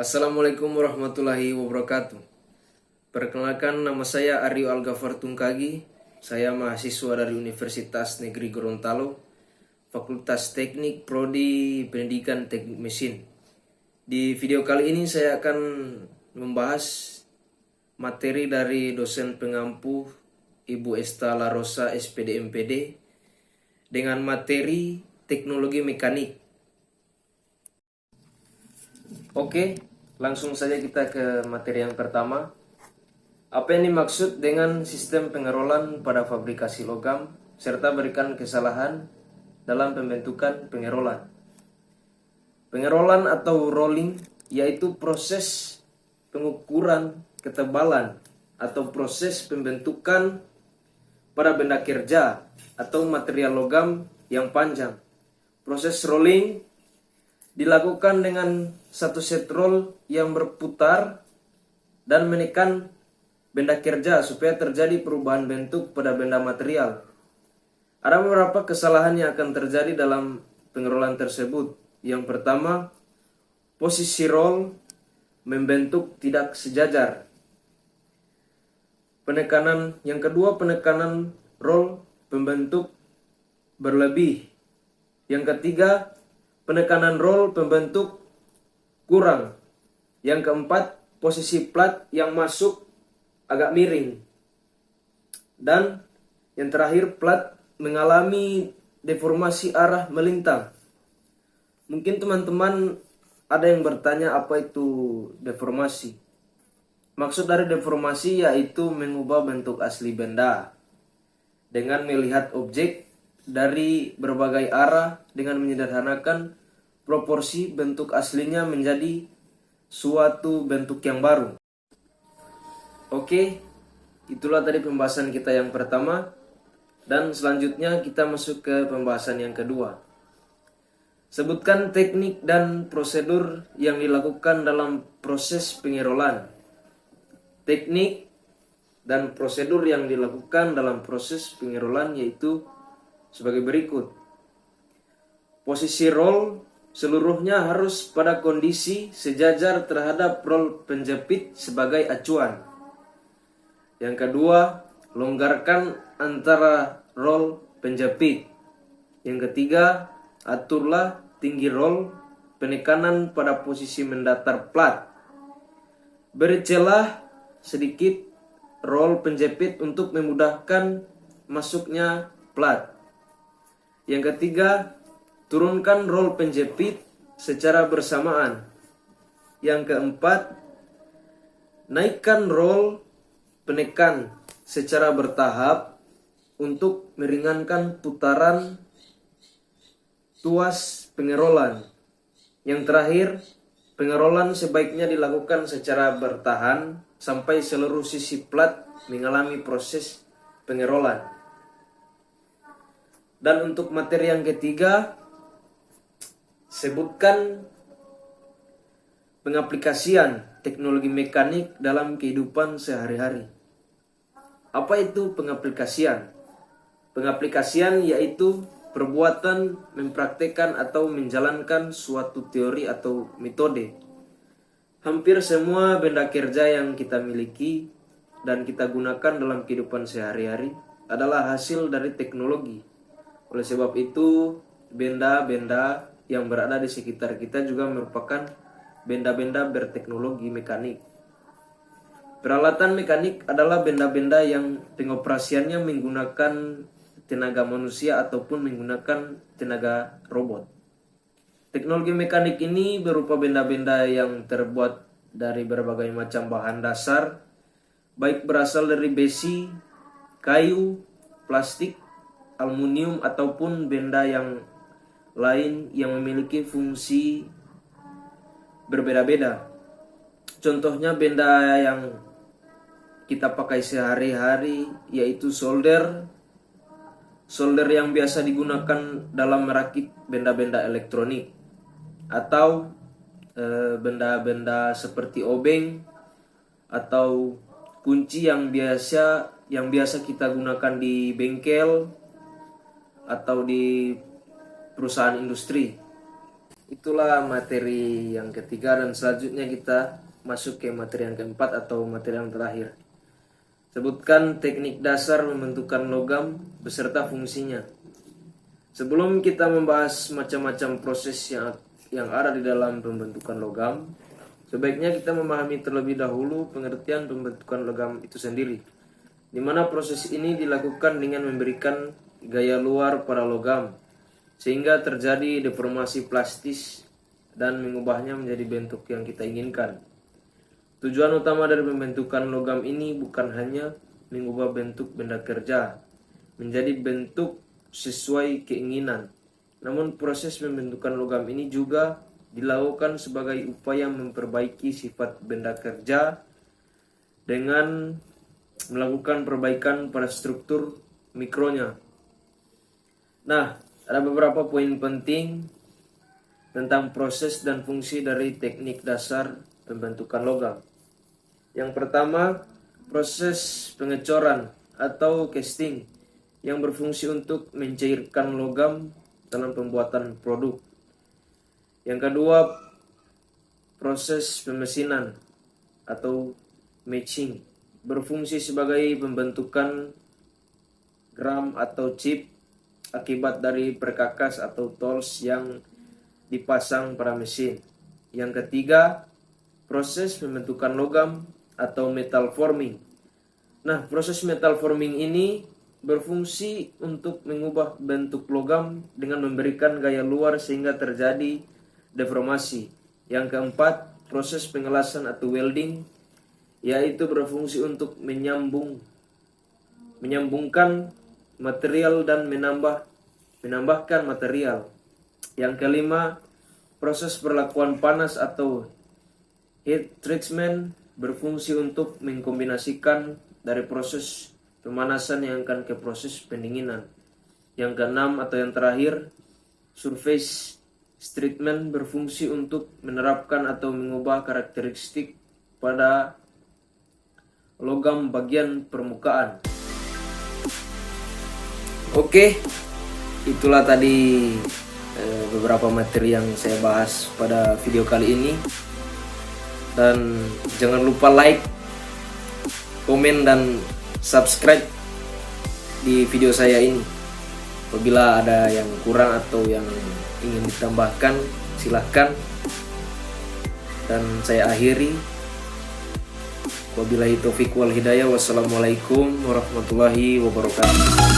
Assalamualaikum warahmatullahi wabarakatuh. Perkenalkan, nama saya Aryo Algafar Tungkagi. Saya mahasiswa dari Universitas Negeri Gorontalo, Fakultas Teknik Prodi Pendidikan Teknik Mesin. Di video kali ini saya akan membahas materi dari dosen pengampu Ibu Esta Larosa SPD MPD dengan materi teknologi mekanik. Oke, langsung saja kita ke materi yang pertama. Apa yang dimaksud dengan sistem pengerolan pada fabrikasi logam serta berikan kesalahan dalam pembentukan pengerolan. Pengerolan atau rolling yaitu proses pengukuran ketebalan atau proses pembentukan pada benda kerja atau material logam yang panjang. Proses rolling dilakukan dengan satu set roll yang berputar dan menekan benda kerja supaya terjadi perubahan bentuk pada benda material. Ada beberapa kesalahan yang akan terjadi dalam pengerolan tersebut. Yang pertama, posisi roll membentuk tidak sejajar. Yang kedua, penekanan roll membentuk berlebih. Yang ketiga, penekanan roll pembentuk kurang. Yang keempat, posisi plat yang masuk agak miring. Dan yang terakhir, plat mengalami deformasi arah melintang. Mungkin teman-teman ada yang bertanya apa itu deformasi. Maksud dari deformasi yaitu mengubah bentuk asli benda dengan melihat objek dari berbagai arah dengan menyederhanakan proporsi bentuk aslinya menjadi suatu bentuk yang baru. Oke, itulah tadi pembahasan kita yang pertama. Dan selanjutnya kita masuk ke pembahasan yang kedua. Sebutkan teknik dan prosedur yang dilakukan dalam proses pengerolan. Teknik dan prosedur yang dilakukan dalam proses pengerolan yaitu sebagai berikut. Posisi roll seluruhnya harus pada kondisi sejajar terhadap roll penjepit sebagai acuan. Yang kedua, longgarkan antara roll penjepit. Yang ketiga, aturlah tinggi roll penekanan pada posisi mendatar plat. Beri celah sedikit roll penjepit untuk memudahkan masuknya plat. Yang ketiga, turunkan roll penjepit secara bersamaan. Yang keempat, naikkan roll penekan secara bertahap untuk meringankan putaran tuas pengerolan. Yang terakhir, pengerolan sebaiknya dilakukan secara bertahan sampai seluruh sisi plat mengalami proses pengerolan. Dan untuk materi yang ketiga, sebutkan pengaplikasian teknologi mekanik dalam kehidupan sehari-hari. Apa itu pengaplikasian? Pengaplikasian yaitu perbuatan mempraktekkan atau menjalankan suatu teori atau metode. Hampir semua benda kerja yang kita miliki dan kita gunakan dalam kehidupan sehari-hari adalah hasil dari teknologi. Oleh sebab itu, benda-benda yang berada di sekitar kita juga merupakan benda-benda berteknologi mekanik. Peralatan mekanik adalah benda-benda yang pengoperasiannya menggunakan tenaga manusia ataupun menggunakan tenaga robot. Teknologi mekanik ini berupa benda-benda yang terbuat dari berbagai macam bahan dasar, baik berasal dari besi, kayu, plastik, aluminium ataupun benda yang lain yang memiliki fungsi berbeda-beda. Contohnya benda yang kita pakai sehari-hari yaitu solder yang biasa digunakan dalam merakit benda-benda elektronik, atau benda-benda seperti obeng atau kunci yang biasa kita gunakan di bengkel atau di perusahaan industri. itulah materi yang ketiga, dan selanjutnya kita masuk ke materi yang keempat atau materi yang terakhir. Sebutkan teknik dasar pembentukan logam beserta fungsinya. Sebelum kita membahas macam-macam proses yang ada di dalam pembentukan logam, sebaiknya kita memahami terlebih dahulu pengertian pembentukan logam itu sendiri, di mana proses ini dilakukan dengan memberikan gaya luar pada logam, sehingga terjadi deformasi plastis dan mengubahnya menjadi bentuk yang kita inginkan. Tujuan utama dari pembentukan logam ini bukan hanya mengubah bentuk benda kerja menjadi bentuk sesuai keinginan, namun proses pembentukan logam ini juga dilakukan sebagai upaya memperbaiki sifat benda kerja dengan melakukan perbaikan pada struktur mikronya. Nah, ada beberapa poin penting tentang proses dan fungsi dari teknik dasar pembentukan logam. Yang pertama, proses pengecoran atau casting yang berfungsi untuk mencairkan logam dalam pembuatan produk. Yang kedua, proses pemesinan atau matching berfungsi sebagai pembentukan gram atau chip akibat dari perkakas atau tools yang dipasang pada mesin. Yang ketiga, proses pembentukan logam atau metal forming. Nah, proses metal forming ini berfungsi untuk mengubah bentuk logam dengan memberikan gaya luar sehingga terjadi deformasi. Yang keempat, proses pengelasan atau welding, yaitu berfungsi untuk menyambungkan material dan menambahkan material. Yang kelima, proses perlakuan panas atau heat treatment berfungsi untuk mengkombinasikan dari proses pemanasan yang akan ke proses pendinginan. Yang keenam atau yang terakhir, surface treatment berfungsi untuk menerapkan atau mengubah karakteristik pada logam bagian permukaan. Oke, itulah tadi beberapa materi yang saya bahas pada video kali ini. Dan jangan lupa like, komen, dan subscribe di video saya ini. Apabila ada yang kurang atau yang ingin ditambahkan, silahkan. Dan saya akhiri. Wabillahi taufiq wal hidayah. Wassalamualaikum warahmatullahi wabarakatuh.